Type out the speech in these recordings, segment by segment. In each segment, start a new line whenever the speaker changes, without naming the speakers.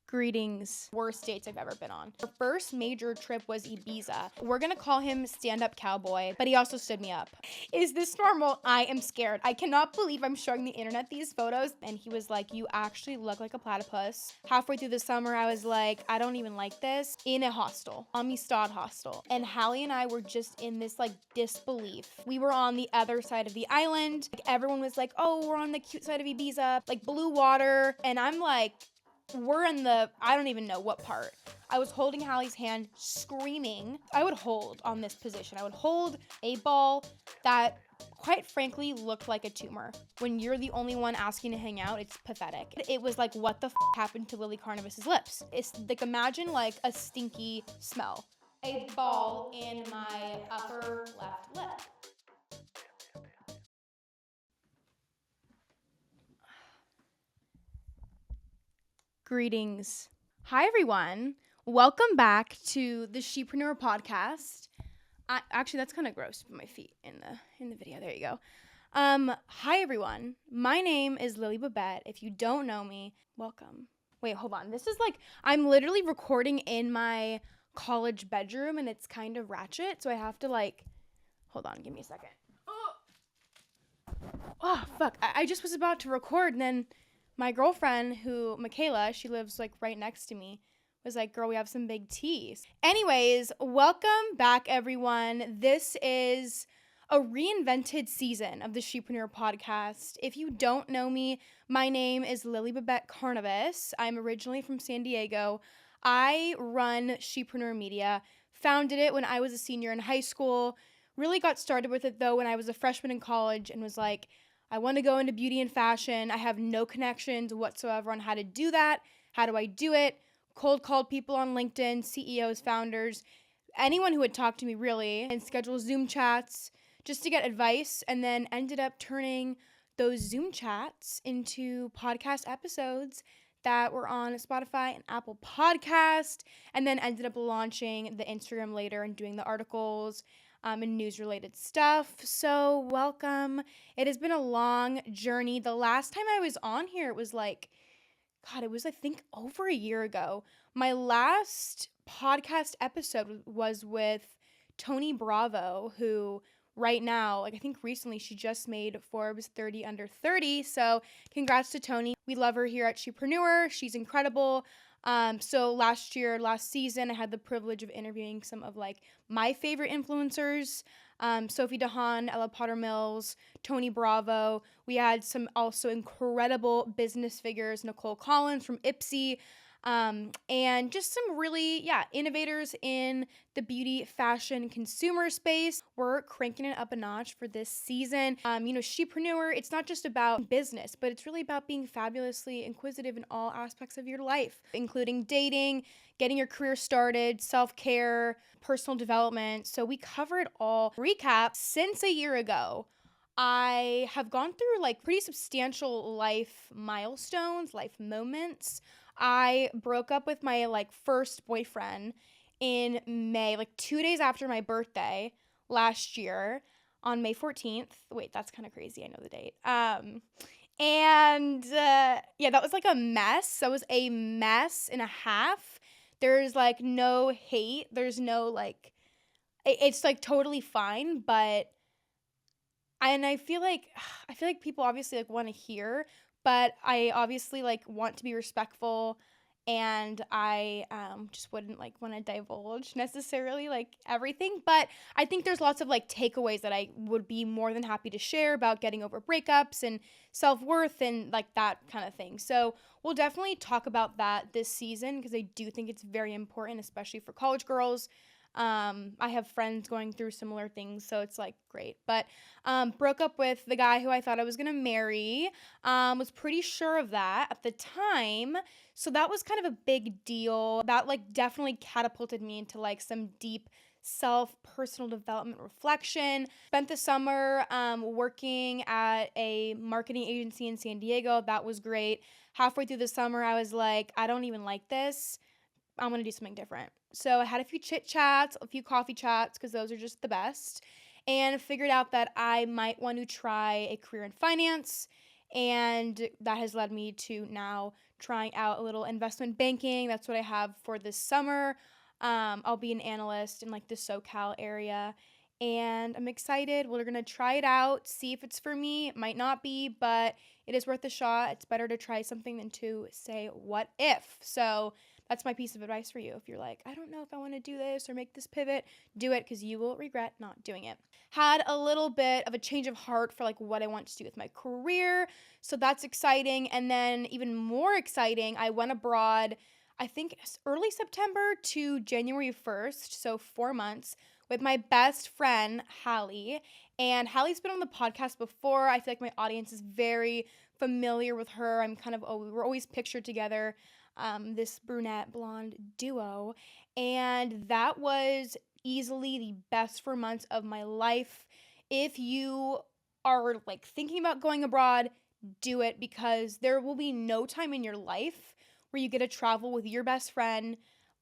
Greetings. Worst dates I've ever been on. Our first major trip was Ibiza. We're gonna call him stand-up cowboy, but he also stood me up. Is this normal? I am scared. I cannot believe I'm showing the internet these photos. And he was like, you actually look like a platypus. Halfway through the summer, I was like, I don't even like this. In a hostel, Amistad hostel. And Hallie and I were just in this like disbelief. We were on the other side of the island. Like, everyone was like, oh, we're on the cute side of Ibiza, like blue water. And I'm like, we're in the, I don't even know what part. I was holding Hallie's hand, screaming. I would hold on this position. I would hold a ball that, quite frankly, looked like a tumor. When you're the only one asking to hang out, it's pathetic. It was like, what the happened to Lily Carnivus's lips? It's like, imagine like a stinky smell. A ball in my upper left lip. Greetings. Hi, everyone. Welcome back to the She-Preneur podcast. Actually, that's kind of gross, my feet in the video. There you go. Hi, everyone. My name is Lily Babette. If you don't know me, welcome. Wait, hold on. This is like, I'm literally recording in my college bedroom, and it's kind of ratchet, so I have to like, hold on, give me a second. Oh, fuck. I just was about to record, and then my girlfriend, Michaela, she lives like right next to me, was like, girl, we have some big tea. Anyways, welcome back, everyone. This is a reinvented season of the She-Preneur podcast. If you don't know me, my name is Lily Babette Carnivus. I'm originally from San Diego. I run She-Preneur Media, founded it when I was a senior in high school, really got started with it though when I was a freshman in college and was like, I want to go into beauty and fashion. I have no connections whatsoever on how to do that. How do I do it? Cold called people on LinkedIn, CEOs, founders, anyone who would talk to me really, and schedule Zoom chats just to get advice, and then ended up turning those Zoom chats into podcast episodes that were on Spotify and Apple Podcast, and then ended up launching the Instagram later and doing the articles and news-related stuff. So welcome. It has been a long journey. The last time I was on here, it was like, God, it was, I think, over a year ago. My last podcast episode was with Tony Bravo, who right now, like I think recently, she just made Forbes 30 under 30. So congrats to Tony. We love her here at She-Preneur. She's incredible. So last season, I had the privilege of interviewing some of like my favorite influencers, Sophie DeHaan, Ella Potter Mills, Tony Bravo. We had some also incredible business figures, Nicole Collins from Ipsy, and just some really, innovators in the beauty, fashion, consumer space. We're cranking it up a notch for this season. She-Preneur, it's not just about business, but it's really about being fabulously inquisitive in all aspects of your life, including dating, getting your career started, self-care, personal development. So we cover it all. Recap, since a year ago, I have gone through like pretty substantial life milestones, life moments. I broke up with my like first boyfriend in May, like 2 days after my birthday last year on May 14th. Wait, that's kind of crazy. I know the date. That was like a mess. That was a mess and a half. There's like no hate. There's no like, it's like totally fine, but I feel like people obviously like want to hear, but I obviously like want to be respectful, and I just wouldn't like want to divulge necessarily like everything. But I think there's lots of like takeaways that I would be more than happy to share about getting over breakups and self-worth and like that kind of thing. So we'll definitely talk about that this season because I do think it's very important, especially for college girls. I have friends going through similar things, so it's like great. But broke up with the guy who I thought I was gonna marry. Was pretty sure of that at the time, so that was kind of a big deal. That like definitely catapulted me into like some deep personal development reflection. Spent the summer working at a marketing agency in San Diego. That was great. Halfway through the summer, I was like, I don't even like this. I'm going to do something different. So I had a few chit chats, a few coffee chats, because those are just the best, and figured out that I might want to try a career in finance And that has led me to now trying out a little investment banking. That's what I have for this summer. I'll be an analyst in like the SoCal area. And I'm excited. We're going to try it out, see if it's for me. It might not be, but it is worth a shot. It's better to try something than to say, what if? So that's my piece of advice for you. If you're like, I don't know if I want to do this or make this pivot, do it because you will regret not doing it. Had a little bit of a change of heart for like what I want to do with my career. So that's exciting. And then even more exciting, I went abroad, I think early September to January 1st. So 4 months with my best friend, Hallie. And Hallie's been on the podcast before. I feel like my audience is very familiar with her. We're always pictured together, this brunette blonde duo. And that was easily the best 4 months of my life. If you are like thinking about going abroad, do it because there will be no time in your life where you get to travel with your best friend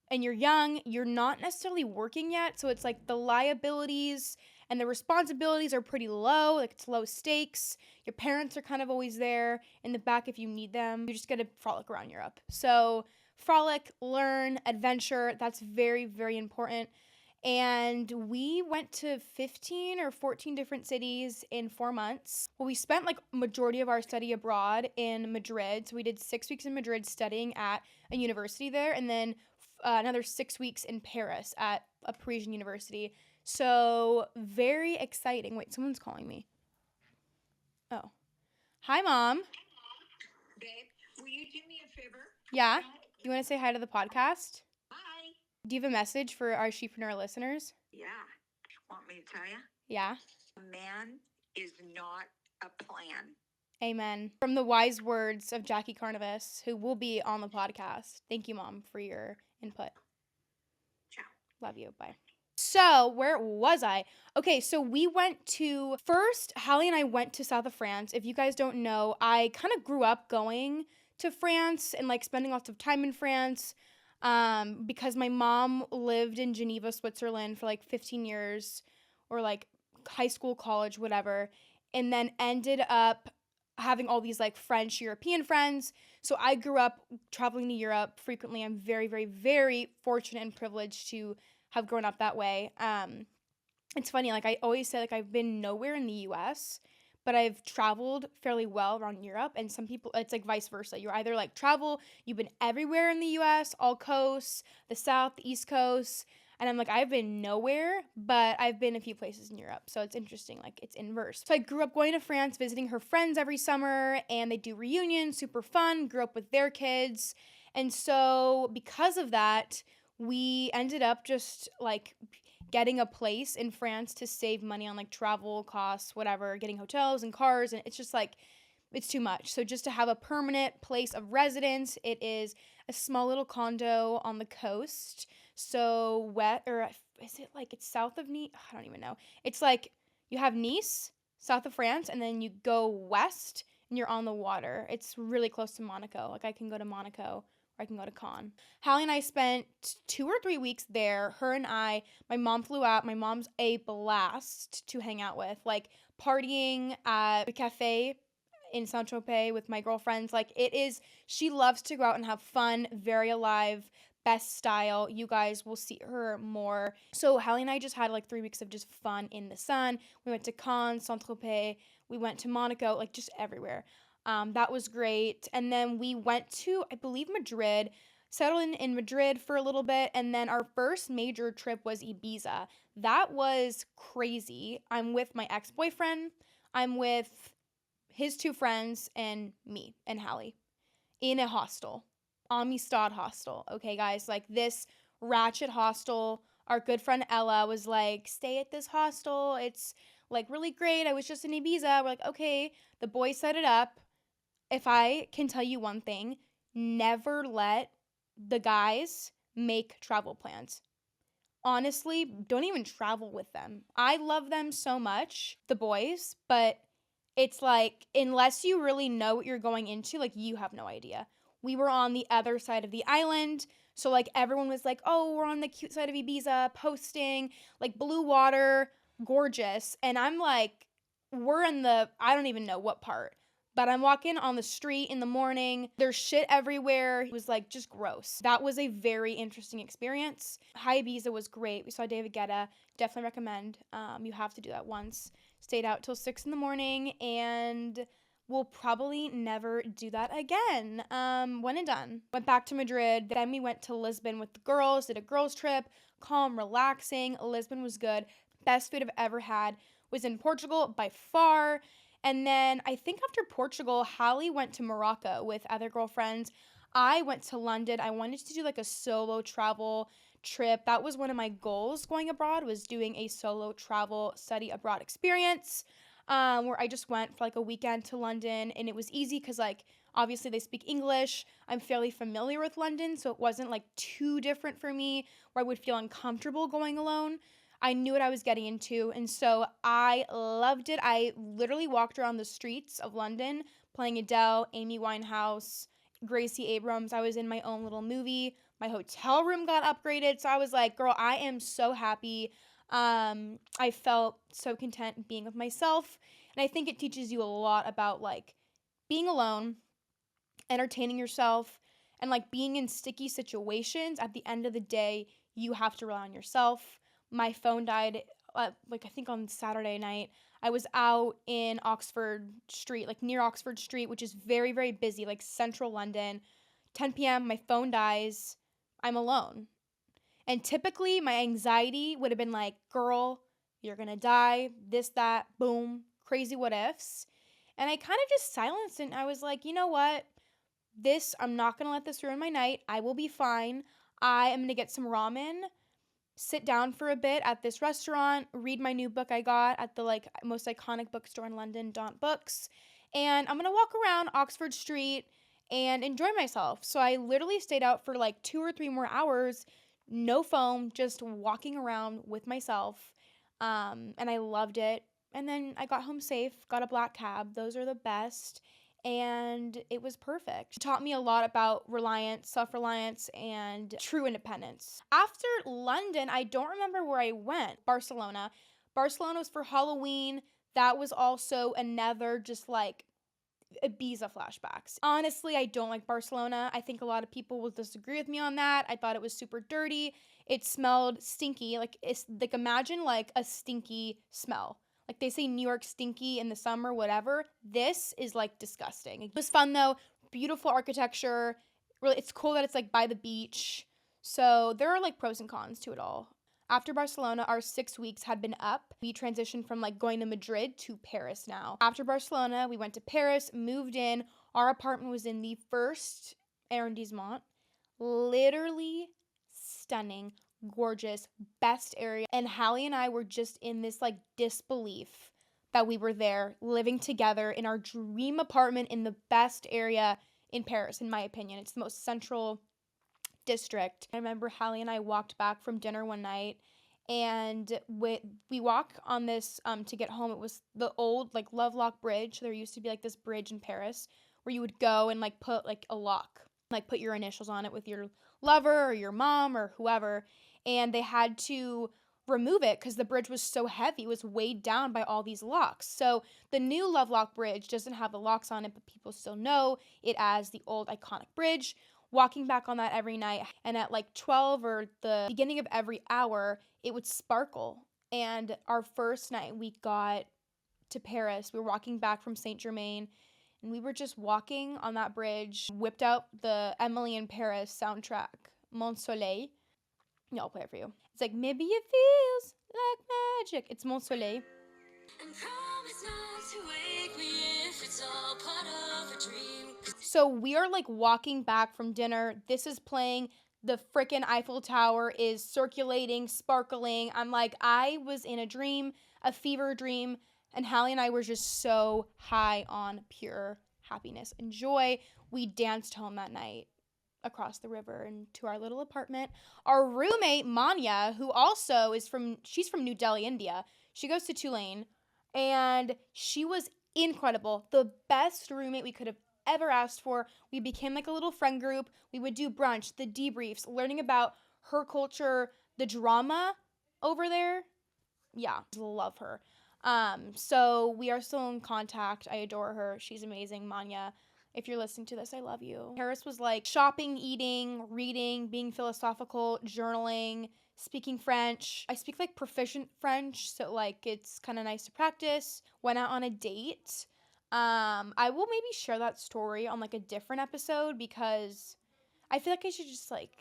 and you're young, you're not necessarily working yet. So it's like the liabilities and the responsibilities are pretty low. Like it's low stakes. Your parents are kind of always there in the back if you need them. You just get to frolic around Europe. So frolic, learn, adventure. That's very, very important. And we went to 15 or 14 different cities in 4 months. Well, we spent like majority of our study abroad in Madrid. So we did 6 weeks in Madrid studying at a university there, and then another 6 weeks in Paris at a Parisian university. So very exciting. Wait, someone's calling me. Oh. Hi, Mom.
Babe, will you do me a favor?
Yeah? You want to say hi to the podcast?
Hi.
Do you have a message for our She-Preneur listeners?
Yeah. Want me to tell you?
Yeah.
A man is not a plan.
Amen. From the wise words of Jackie Carnivus, who will be on the podcast. Thank you, Mom, for your input.
Ciao.
Love you. Bye. So, where was I? Okay, so we went to, first, Hallie and I went to south of France. If you guys don't know, I kind of grew up going to France and like spending lots of time in France because my mom lived in Geneva, Switzerland for like 15 years or like high school, college, whatever, and then ended up having all these like French European friends. So I grew up traveling to Europe frequently. I'm very, very, very fortunate and privileged to have grown up that way. It's funny, like I always say, like I've been nowhere in the US, but I've traveled fairly well around Europe. And some people, it's like vice versa. You're either like you've been everywhere in the US, all coasts, the South, the East Coast. And I'm like, I've been nowhere, but I've been a few places in Europe. So it's interesting, like it's inverse. So I grew up going to France, visiting her friends every summer, and they do reunions, super fun, grew up with their kids. And so because of that, we ended up just like getting a place in France to save money on like travel costs, whatever, getting hotels and cars. And it's just like, it's too much. So just to have a permanent place of residence, it is a small little condo on the coast. So is it like it's south of Nice? I don't even know. It's like you have Nice, south of France, and then you go west and you're on the water. It's really close to Monaco. Like I can go to Monaco or I can go to Cannes. Hallie and I spent 2 or 3 weeks there. Her and I, my mom flew out. My mom's a blast to hang out with. Like partying at the cafe in Saint-Tropez with my girlfriends. Like she loves to go out and have fun, very alive, best style. You guys will see her more. So Hallie and I just had like 3 weeks of just fun in the sun. We went to Cannes, Saint-Tropez. We went to Monaco, like just everywhere. That was great. And then we went to, I believe, Madrid, settled in Madrid for a little bit. And then our first major trip was Ibiza. That was crazy. I'm with my ex-boyfriend. I'm with his 2 friends and me and Hallie in a hostel, Amistad hostel. Okay, guys, like this ratchet hostel. Our good friend Ella was like, stay at this hostel. It's like really great. I was just in Ibiza. We're like, okay, the boys set it up. If I can tell you one thing, never let the guys make travel plans. Honestly, don't even travel with them. I love them so much, the boys, but it's like, unless you really know what you're going into, like, you have no idea. We were on the other side of the island, so, like, everyone was like, oh, we're on the cute side of Ibiza, posting, like, blue water, gorgeous, and I'm like, we're in I don't even know what part, But I'm walking on the street in the morning. There's shit everywhere. It was like just gross. That was a very interesting experience. High Ibiza was great. We saw David Guetta. Definitely recommend. You have to do that once. Stayed out till 6 in the morning, and we'll probably never do that again. One and done. Went back to Madrid. Then we went to Lisbon with the girls. Did a girls trip. Calm, relaxing. Lisbon was good. Best food I've ever had was in Portugal by far. And then I think after Portugal, Hallie went to Morocco with other girlfriends. I went to London. I wanted to do like a solo travel trip. That was one of my goals going abroad, was doing a solo travel study abroad experience, where I just went for like a weekend to London. And it was easy because like obviously they speak English. I'm fairly familiar with London, so it wasn't like too different for me where I would feel uncomfortable going alone. I knew what I was getting into, and so I loved it. I literally walked around the streets of London playing Adele, Amy Winehouse, Gracie Abrams. I was in my own little movie. My hotel room got upgraded, so I was like, girl, I am so happy. I felt so content being with myself, and I think it teaches you a lot about like being alone, entertaining yourself, and like being in sticky situations. At the end of the day, you have to rely on yourself. My phone died, like I think on Saturday night. I was out in Oxford Street, like near Oxford Street, which is very, very busy, like central London. 10 p.m., my phone dies. I'm alone. And typically, my anxiety would have been like, girl, you're gonna die, this, that, boom, crazy what ifs. And I kind of just silenced it. And I was like, you know what? I'm not gonna let this ruin my night. I will be fine. I am gonna get some ramen, sit down for a bit at this restaurant, read my new book I got at the like most iconic bookstore in London, Daunt Books, and I'm gonna walk around Oxford Street and enjoy myself. So I literally stayed out for like 2 or 3 more hours, no phone, just walking around with myself, and I loved it. And then I got home safe, got a black cab. Those are the best. And it was perfect. It taught me a lot about reliance, self-reliance, and true independence. After London, I don't remember where I went. Barcelona. Barcelona was for Halloween. That was also another just like Ibiza flashbacks. Honestly, I don't like Barcelona. I think a lot of people will disagree with me on that. I thought it was super dirty. It smelled stinky. Like it's like imagine like a stinky smell. Like they say New York stinky in the summer, whatever. This is like disgusting. It was fun though. Beautiful architecture. Really, it's cool that it's like by the beach. So there are like pros and cons to it all. After Barcelona, our 6 weeks had been up. We transitioned from like going to Madrid to Paris now. After Barcelona, we went to Paris, moved in. Our apartment was in the first arrondissement. Literally stunning, gorgeous, best area. And Hallie and I were just in this like disbelief that we were there living together in our dream apartment in the best area in Paris, in my opinion. It's the most central district. I remember Hallie and I walked back from dinner one night, and we walk on this to get home. It was the old like Lovelock Bridge. There used to be like this bridge in Paris where you would go and like put like a lock, like put your initials on it with your lover or your mom or whoever, and they had to remove it because the bridge was so heavy. It was weighed down by all these locks. So the new Lovelock Bridge doesn't have the locks on it, but people still know it as the old iconic bridge. Walking back on that every night, and at like 12 or the beginning of every hour, it would sparkle. And our first night we got to Paris, we were walking back from Saint Germain, and we were just walking on that bridge, whipped out the Emily in Paris soundtrack, Mon Soleil. Yeah, I'll play it for you. It's like, maybe it feels like magic. It's Mon Soleil. And promise not to wake me if it's all part of a dream. So we are like walking back from dinner. This is playing. The frickin' Eiffel Tower is circulating, sparkling. I'm like, I was in a dream, a fever dream. And Hallie and I were just so high on pure happiness and joy. We danced home that night across the river and to our little apartment. Our roommate, Manya, who also she's from New Delhi, India. She goes to Tulane, and she was incredible. The best roommate we could have ever asked for. We became like a little friend group. We would do brunch, the debriefs, learning about her culture, the drama over there. Yeah, love her. So we are still in contact. I adore her. She's amazing. Manya, if you're listening to this, I love you. Paris was like shopping, eating, reading, being philosophical, journaling, speaking French. I speak like proficient French, so like it's kind of nice to practice. Went out on a date. I will maybe share that story on like a different episode because I feel like I should just like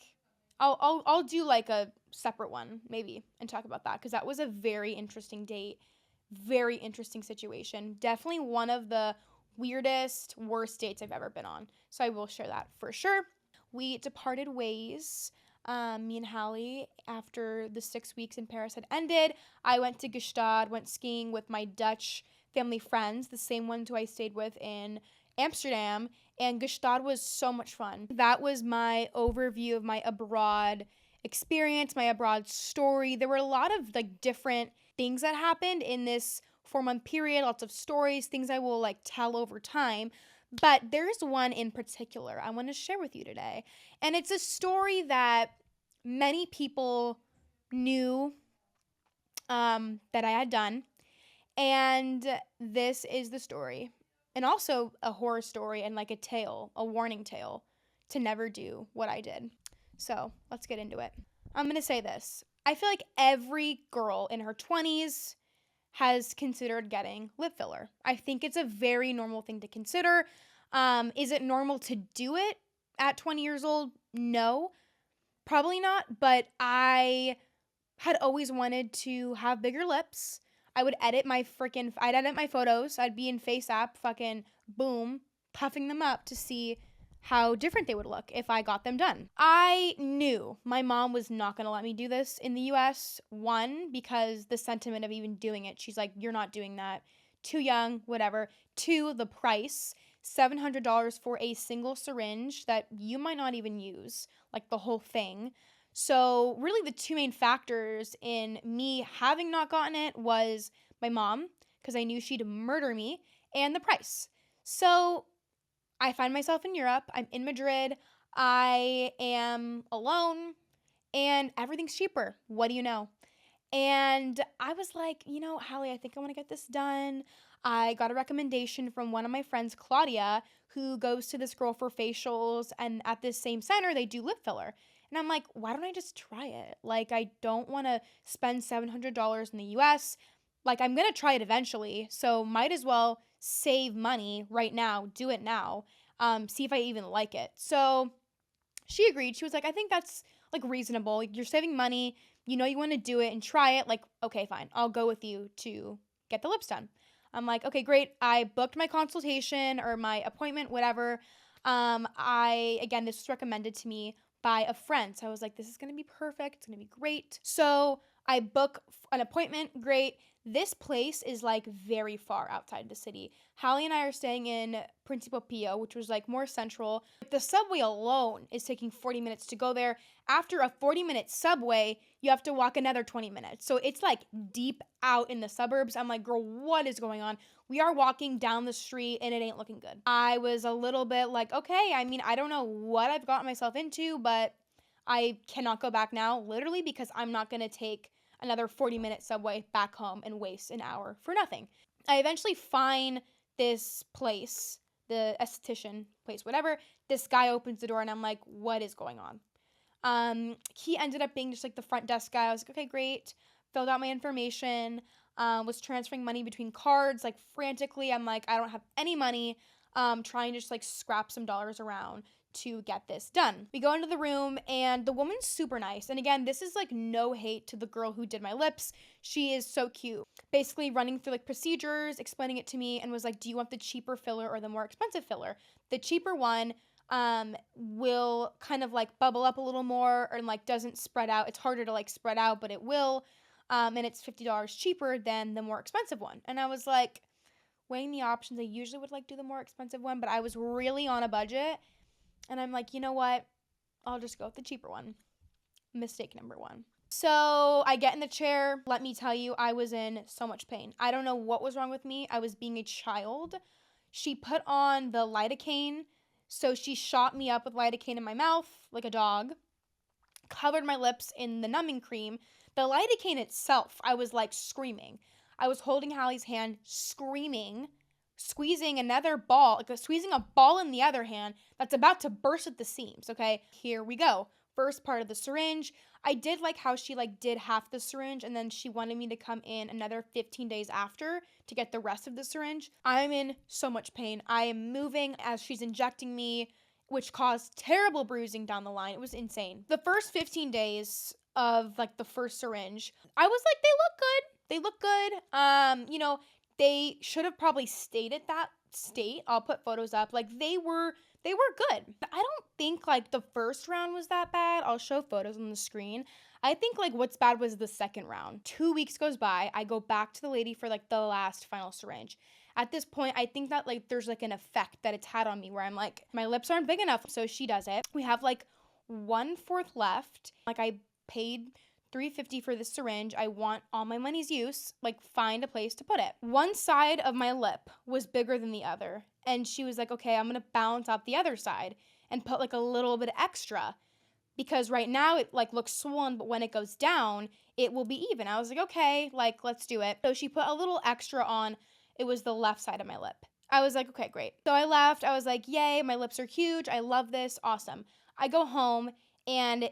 I'll do like a separate one maybe and talk about that because that was a very interesting date, very interesting situation. Definitely one of the weirdest, worst dates I've ever been on. So I will share that for sure. We departed ways. Me and Hallie, after the 6 weeks in Paris had ended, I went to Gstaad, went skiing with my Dutch family friends, the same ones who I stayed with in Amsterdam, and Gstaad was so much fun. That was my overview of my abroad experience, my abroad story. There were a lot of like different things that happened in this 4-month period, lots of stories, things I will like tell over time. But there's one in particular I want to share with you today. And it's a story that many people knew that I had done. And this is the story. And also a horror story and like a tale, a warning tale to never do what I did. So let's get into it. I'm going to say this. I feel like every girl in her 20s has considered getting lip filler. I think it's a very normal thing to consider. Is it normal to do it at 20 years old? No, probably not. But I had always wanted to have bigger lips. I'd edit my photos. I'd be in Face App, fucking boom, puffing them up to see how different they would look if I got them done. I knew my mom was not going to let me do this in the US. One, because the sentiment of even doing it, she's like, you're not doing that. Too young, whatever. Two, the price, $700 for a single syringe that you might not even use, like the whole thing. So really the two main factors in me having not gotten it was my mom, because I knew she'd murder me, and the price. So I find myself in Europe. I'm in Madrid. I am alone and everything's cheaper. What do you know? And I was like, Hallie, I think I want to get this done. I got a recommendation from one of my friends, Claudia, who goes to this girl for facials. And at this same center, they do lip filler. And I'm like, why don't I just try it? Like, I don't want to spend $700 in the US. Like, I'm going to try it eventually. So might as well save money right now, do it now, see if I even like it. So she agreed. She was like, I think that's like reasonable. Like, you're saving money. You know you want to do it and try it. Like, okay, fine. I'll go with you to get the lips done. I'm like, okay, great. I booked my consultation or my appointment, whatever. Again, this was recommended to me by a friend. So I was like, this is going to be perfect. It's going to be great. So I book an appointment. Great. This place is like very far outside the city. Hallie and I are staying in Principio Pio, which was like more central. The subway alone is taking 40 minutes to go there. After a 40-minute subway, you have to walk another 20 minutes. So it's like deep out in the suburbs. I'm like, girl, what is going on? We are walking down the street and it ain't looking good. I was a little bit like, okay, I mean, I don't know what I've gotten myself into, but I cannot go back now, literally, because I'm not going to take another 40-minute subway back home and waste an hour for nothing. I eventually find this place, the esthetician place, whatever. This guy opens the door and I'm like, what is going on? He ended up being just like the front desk guy. I was like, okay, great. Filled out my information, was transferring money between cards like frantically. I'm like, I don't have any money. Trying to just like scrap some dollars around to get this done. We go into the room and the woman's super nice. And again, this is like no hate to the girl who did my lips. She is so cute. Basically running through like procedures, explaining it to me, and was like, do you want the cheaper filler or the more expensive filler? The cheaper one will kind of like bubble up a little more and like doesn't spread out. It's harder to like spread out, but it will. And it's $50 cheaper than the more expensive one. And I was like, weighing the options, I usually would like do the more expensive one, but I was really on a budget. And I'm like, you know what? I'll just go with the cheaper one. Mistake number one. So I get in the chair. Let me tell you, I was in so much pain. I don't know what was wrong with me. I was being a child. She put on the lidocaine. So she shot me up with lidocaine in my mouth like a dog. Covered my lips in the numbing cream. The lidocaine itself, I was like screaming. I was holding Hallie's hand, screaming, squeezing another ball, like squeezing a ball in the other hand that's about to burst at the seams, okay? Here we go. First part of the syringe. I did like how she like did half the syringe and then she wanted me to come in another 15 days after to get the rest of the syringe. I'm in so much pain. I am moving as she's injecting me, which caused terrible bruising down the line. It was insane. The first 15 days of like the first syringe, I was like, they look good. They look good. They should have probably stayed at that state. I'll put photos up. Like they were good. I don't think like the first round was that bad. I'll show photos on the screen. I think like what's bad was the second round. 2 weeks goes by. I go back to the lady for like the last final syringe. At this point, I think that like there's like an effect that it's had on me where I'm like, my lips aren't big enough. So she does it. We have like 1/4 left. Like I paid $3.50 for this syringe. I want all my money's use. Like find a place to put it. One side of my lip was bigger than the other. And she was like, okay, I'm going to balance out the other side and put like a little bit extra because right now it like looks swollen, but when it goes down, it will be even. I was like, okay, like let's do it. So she put a little extra on. It was the left side of my lip. I was like, okay, great. So I left. I was like, yay, my lips are huge. I love this. Awesome. I go home and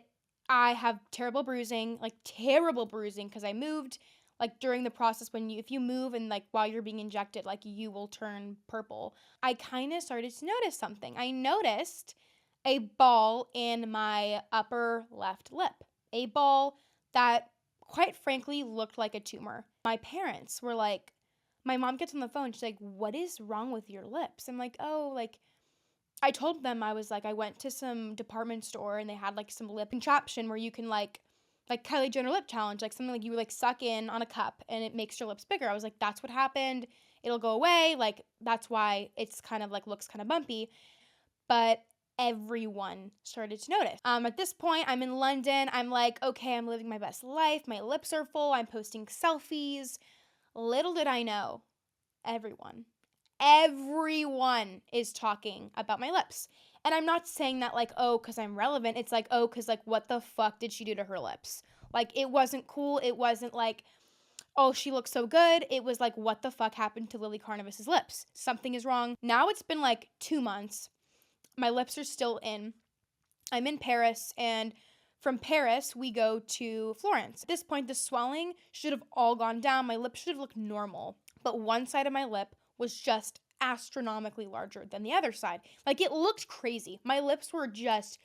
I have terrible bruising because I moved like during the process if you move and like while you're being injected, like you will turn purple. I kind of started to notice something. I noticed a ball in my upper left lip, a ball that quite frankly looked like a tumor. My parents were like, my mom gets on the phone. She's like, what is wrong with your lips? I'm like, oh, like, I told them I was like, I went to some department store and they had like some lip contraption where you can like Kylie Jenner lip challenge, like something like you like suck in on a cup and it makes your lips bigger. I was like, that's what happened. It'll go away. Like, that's why it's kind of like looks kind of bumpy. But everyone started to notice. At this point, I'm in London. I'm like, okay, I'm living my best life. My lips are full. I'm posting selfies. Little did I know, everyone is talking about my lips. And I'm not saying that like, oh, because I'm relevant. It's like, oh, because like, what the fuck did she do to her lips? Like, it wasn't cool. It wasn't like, oh, she looks so good. It was like, what the fuck happened to Lily Carnivus's lips? Something is wrong. Now it's been like 2 months. My lips are still in. I'm in Paris, and from Paris, we go to Florence. At this point, the swelling should have all gone down. My lips should have looked normal. But one side of my lip was just astronomically larger than the other side. Like, it looked crazy. My lips were just,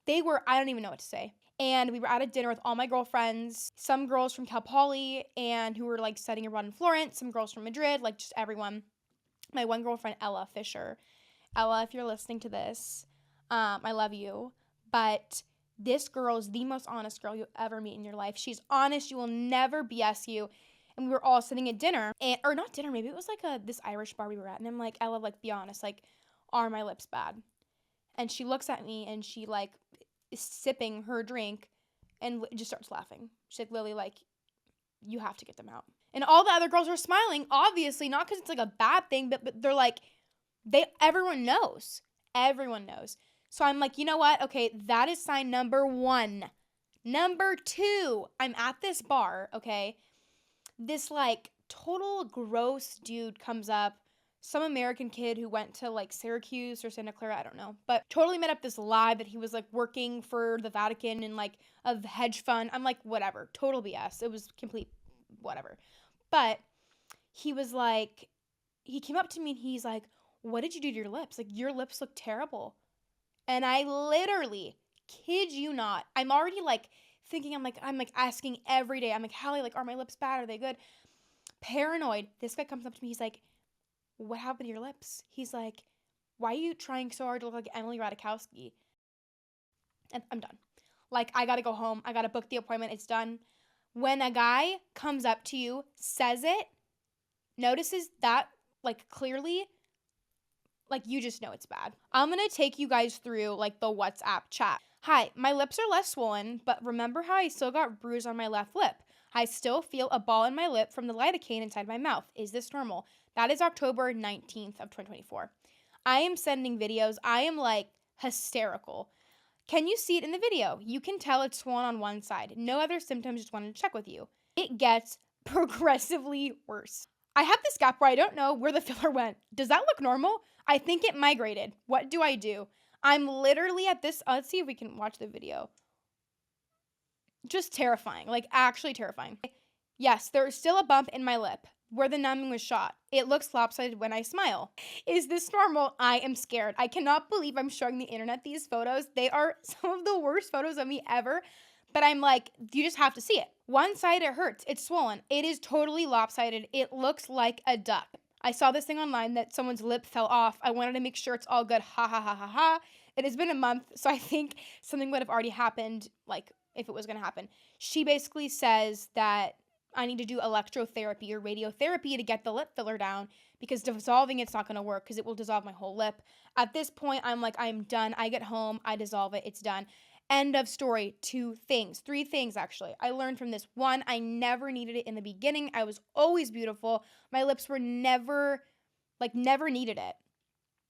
I don't even know what to say. And we were at a dinner with all my girlfriends, some girls from Cal Poly, and who were, like, studying abroad in Florence, some girls from Madrid, like, just everyone. My one girlfriend, Ella Fisher. Ella, if you're listening to this, I love you. But this girl is the most honest girl you'll ever meet in your life. She's honest. She will never BS you. And we were all sitting at dinner, or not dinner, maybe it was like this Irish bar we were at. And I'm like, Ella, like, be honest, like, are my lips bad? And she looks at me and she like is sipping her drink and just starts laughing. She's like, Lily, like, you have to get them out. And all the other girls are smiling, obviously, not because it's like a bad thing, but they're like, everyone knows. Everyone knows. So I'm like, you know what? Okay, that is sign number 1. Number 2, I'm at this bar, okay? This like total gross dude comes up, some American kid who went to like Syracuse or Santa Clara, I don't know, but totally made up this lie that he was like working for the Vatican in like a hedge fund. I'm like, whatever, total BS. It was complete whatever. But he was like, he came up to me and he's like, what did you do to your lips? Like, your lips look terrible. And I literally, kid you not, I'm already like thinking, I'm like asking every day. I'm like, Hallie, like, are my lips bad? Are they good? Paranoid. This guy comes up to me. He's like, what happened to your lips? He's like, why are you trying so hard to look like Emily Ratajkowski? And I'm done. Like, I gotta go home. I gotta book the appointment. It's done. When a guy comes up to you, says it, notices that, like, clearly, like, you just know it's bad. I'm gonna take you guys through, like, the WhatsApp chat. Hi, my lips are less swollen, but remember how I still got bruise on my left lip? I still feel a ball in my lip from the lidocaine inside my mouth. Is this normal? That is October 19th of 2024. I am sending videos. I am, like, hysterical. Can you see it in the video? You can tell it's swollen on one side. No other symptoms, just wanted to check with you. It gets progressively worse. I have this gap where I don't know where the filler went. Does that look normal? I think it migrated. What do I do? I'm literally at this, let's see if we can watch the video. Just terrifying, like actually terrifying. Yes, there's still a bump in my lip where the numbing was shot. It looks lopsided when I smile. Is this normal? I am scared. I cannot believe I'm showing the internet these photos. They are some of the worst photos of me ever. But I'm like, you just have to see it. One side, it hurts. It's swollen. It is totally lopsided. It looks like a duck. I saw this thing online that someone's lip fell off. I wanted to make sure it's all good. Ha ha ha ha ha. It has been a month, so I think something would have already happened, like if it was going to happen. She basically says that I need to do electrotherapy or radiotherapy to get the lip filler down because dissolving it's not going to work because it will dissolve my whole lip. At this point, I'm like, I'm done. I get home, I dissolve it, it's done. End of story. 3 things actually. I learned from this. 1, I never needed it in the beginning. I was always beautiful. My lips were never needed it.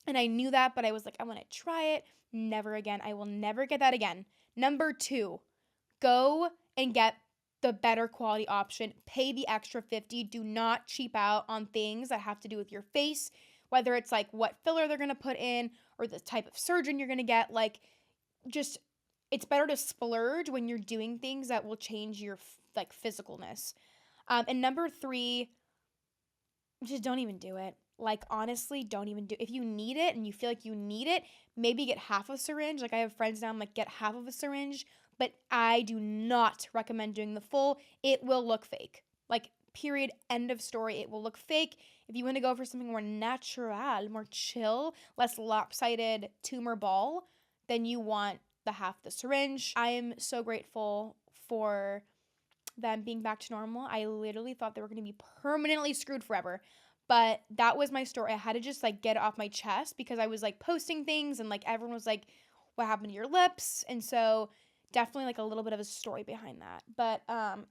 And I knew that, but I was like, I want to try it. Never again. I will never get that again. Number 2, go and get the better quality option. Pay the extra $50. Do not cheap out on things that have to do with your face, whether it's like what filler they're going to put in or the type of surgeon you're going to get. Like, just, it's better to splurge when you're doing things that will change your like physicalness. And number 3, just don't even do it. Like, honestly, don't even do it. If you need it and you feel like you need it, maybe get half a syringe. Like, I have friends now, I'm like, get half of a syringe. But I do not recommend doing the full. It will look fake. Like, period, end of story. It will look fake. If you want to go for something more natural, more chill, less lopsided tumor ball, then you want the half the syringe. I am so grateful for them being back to normal. I literally thought they were going to be permanently screwed forever. But that was my story. I had to just like get it off my chest because I was like posting things and like everyone was like, what happened to your lips? And so definitely like a little bit of a story behind that. But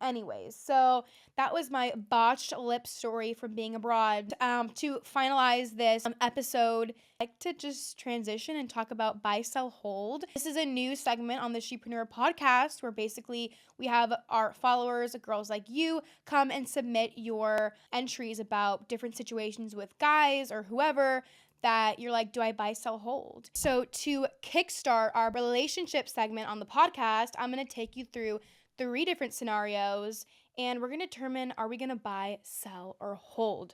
anyways, so that was my botched lip story from being abroad. To finalize this episode, I'd like to just transition and talk about buy, sell, hold. This is a new segment on the She-Preneur podcast where basically we have our followers, girls like you, come and submit your entries about different situations with guys or whoever that you're like, do I buy, sell, hold? So to kickstart our relationship segment on the podcast, I'm going to take you through 3 different scenarios and we're going to determine, are we going to buy, sell, or hold?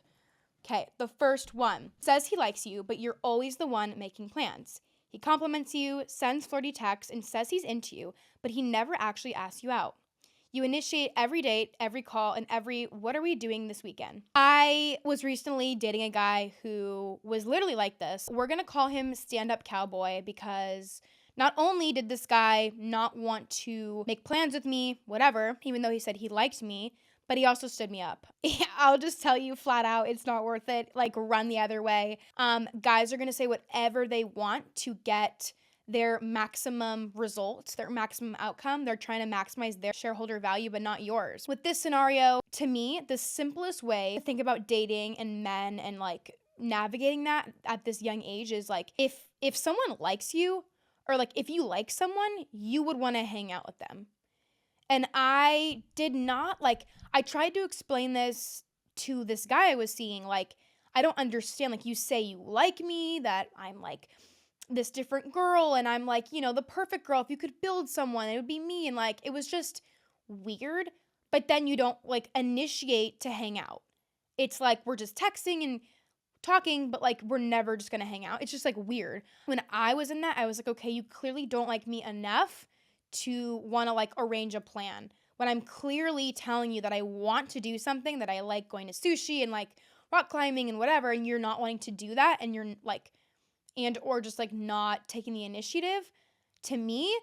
Okay, the first one says he likes you, but you're always the one making plans. He compliments you, sends flirty texts, and says he's into you, but he never actually asks you out. You initiate every date, every call, and every what are we doing this weekend? I was recently dating a guy who was literally like this. We're going to call him stand-up cowboy because not only did this guy not want to make plans with me, whatever, even though he said he liked me, but he also stood me up. I'll just tell you flat out, it's not worth it. Like, run the other way. Guys are going to say whatever they want to get their maximum results, their maximum outcome. They're trying to maximize their shareholder value, but not yours. With this scenario, to me, the simplest way to think about dating and men and like navigating that at this young age is like, if someone likes you or like if you like someone, you would want to hang out with them. And I did not like, I tried to explain this to this guy I was seeing. Like, I don't understand. Like, you say you like me, that I'm like this different girl, and I'm like, the perfect girl. If you could build someone, it would be me. And like, it was just weird. But then you don't like initiate to hang out. It's like we're just texting and talking, but like we're never just gonna hang out. It's just like weird. When I was in that, I was like, okay, you clearly don't like me enough to want to like arrange a plan. When I'm clearly telling you that I want to do something, that I like going to sushi and like rock climbing and whatever, and you're not wanting to do that, and you're like, and or just like not taking the initiative, to me,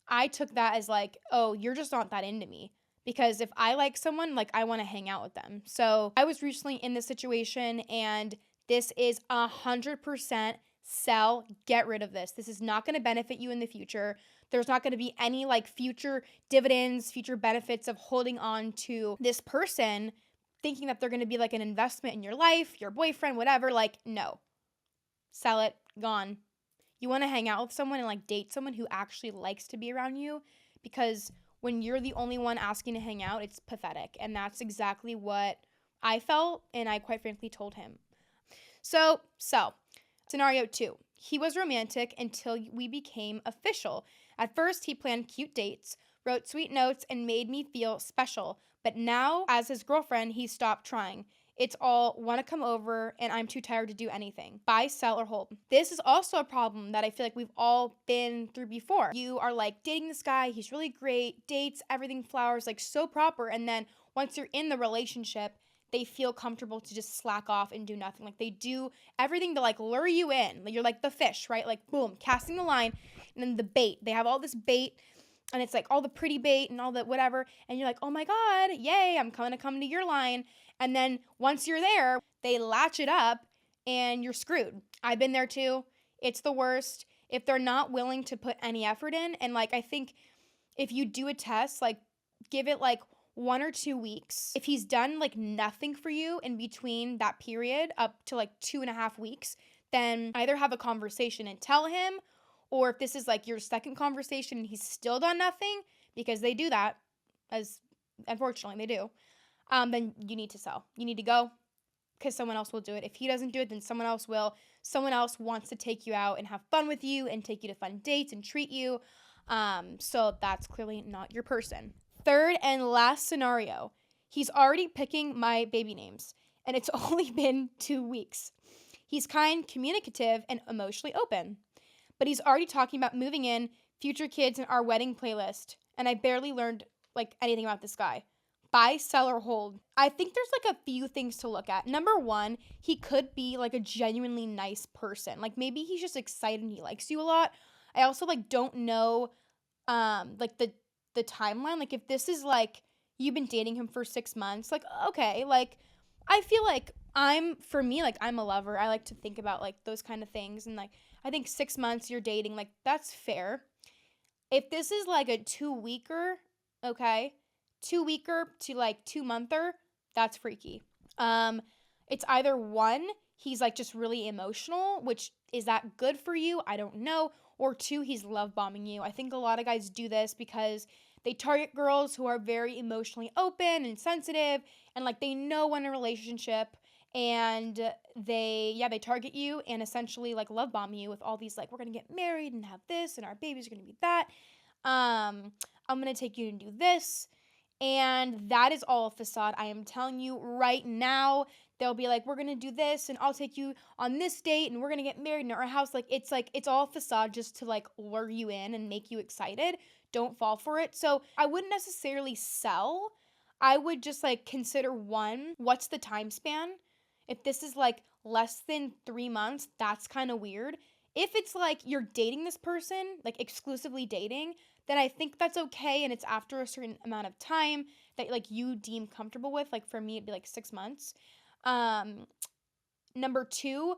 I took that as like, oh, you're just not that into me. Because if I like someone, like I want to hang out with them. So I was recently in this situation and this is 100% sell, get rid of this. This is not going to benefit you in the future. There's not going to be any like future dividends, future benefits of holding on to this person, thinking that they're going to be like an investment in your life, your boyfriend, whatever. Like, no. Sell it, gone. You want to hang out with someone and like date someone who actually likes to be around you, because when you're the only one asking to hang out, it's pathetic. And that's exactly what I felt, and I quite frankly told him. So, scenario 2. He was romantic until we became official. At first, he planned cute dates, wrote sweet notes, and made me feel special. But now, as his girlfriend, he stopped trying. It's all want to come over, and I'm too tired to do anything. Buy, sell, or hold. This is also a problem that I feel like we've all been through before. You are like dating this guy, he's really great, dates, everything flowers, like so proper. And then once you're in the relationship, they feel comfortable to just slack off and do nothing. Like they do everything to like lure you in. You're like the fish, right? Like boom, casting the line, and then the bait. They have all this bait, and it's like all the pretty bait and all the whatever. And you're like, oh my God, yay, I'm gonna come to your line. And then once you're there, they latch it up and you're screwed. I've been there too. It's the worst. If they're not willing to put any effort in, and like I think if you do a test, like give it like 1 or 2 weeks. If he's done like nothing for you in between that period up to like 2.5 weeks, then either have a conversation and tell him, or if this is like your second conversation and he's still done nothing, because they do that, as unfortunately they do, then you need to sell. You need to go, because someone else will do it. If he doesn't do it, then someone else will. Someone else wants to take you out and have fun with you and take you to fun dates and treat you. So that's clearly not your person. Third and last scenario, he's already picking my baby names, and it's only been 2 weeks. He's kind, communicative, and emotionally open, but he's already talking about moving in, future kids, and our wedding playlist, and I barely learned like anything about this guy. Buy, sell, or hold. I think there's like a few things to look at. Number one, he could be like a genuinely nice person. Like maybe he's just excited and he likes you a lot. I also like don't know like the timeline. Like if this is like you've been dating him for 6 months, like okay, like I feel like for me, like I'm a lover. I like to think about like those kind of things, and like I think 6 months you're dating, like that's fair. If this is like a 2-weeker, okay, 2-weeker to like 2-monther, that's freaky. It's either one, he's like just really emotional, which is that good for you? I don't know. Or 2, he's love bombing you. I think a lot of guys do this because they target girls who are very emotionally open and sensitive, and like they know when a relationship, and they target you and essentially like love bomb you with all these like, we're gonna get married and have this and our babies are gonna be that. I'm gonna take you and do this. And that is all a facade. I am telling you right now, they'll be like, we're going to do this and I'll take you on this date and we're going to get married in our house. Like it's all facade just to like lure you in and make you excited. Don't fall for it. So I wouldn't necessarily sell. I would just like consider one, what's the time span? If this is like less than 3 months, that's kind of weird. If it's like you're dating this person, like exclusively dating, then I think that's okay, and it's after a certain amount of time that like you deem comfortable with. Like for me, it'd be like 6 months. Number 2,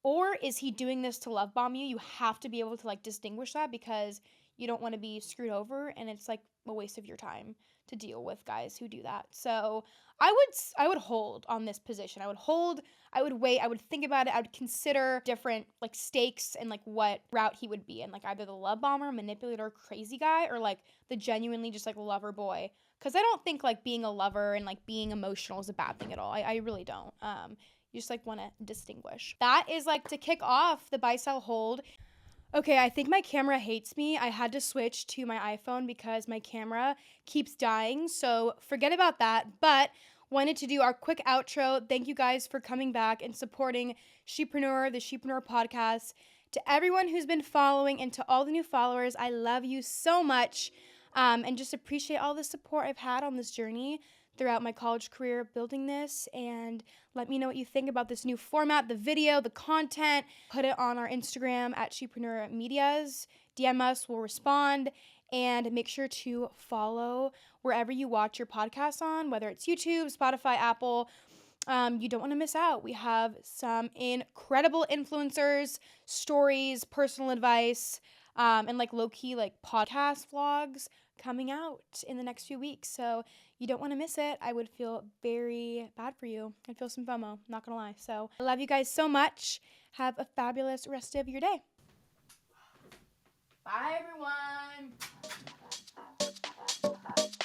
or is he doing this to love bomb you? You have to be able to like distinguish that, because you don't want to be screwed over, and it's like a waste of your time to deal with guys who do that. So I would hold on this position. I would hold, I would wait, I would think about it, I would consider different like stakes and like what route he would be in, like either the love bomber, manipulator, crazy guy, or like the genuinely just like lover boy. Because I don't think like being a lover and like being emotional is a bad thing at all. I really don't. You just like want to distinguish. That is like to kick off the buy, sell, hold. Okay, I think my camera hates me. I had to switch to my iPhone because my camera keeps dying, so forget about that. But wanted to do our quick outro. Thank you guys for coming back and supporting She-Preneur, the She-Preneur podcast. To everyone who's been following and to all the new followers, I love you so much, and just appreciate all the support I've had on this journey throughout my college career building this. And let me know what you think about this new format, the video, the content. Put it on our Instagram at She-Preneur Medias. DM us, we'll respond. And make sure to follow wherever you watch your podcasts on, whether it's YouTube, Spotify, Apple. You don't want to miss out. We have some incredible influencers, stories, personal advice, and like low-key like podcast vlogs coming out in the next few weeks. So you don't want to miss it. I would feel very bad for you. I'd feel some FOMO, not gonna lie. So I love you guys so much. Have a fabulous rest of your day. Bye, everyone. that.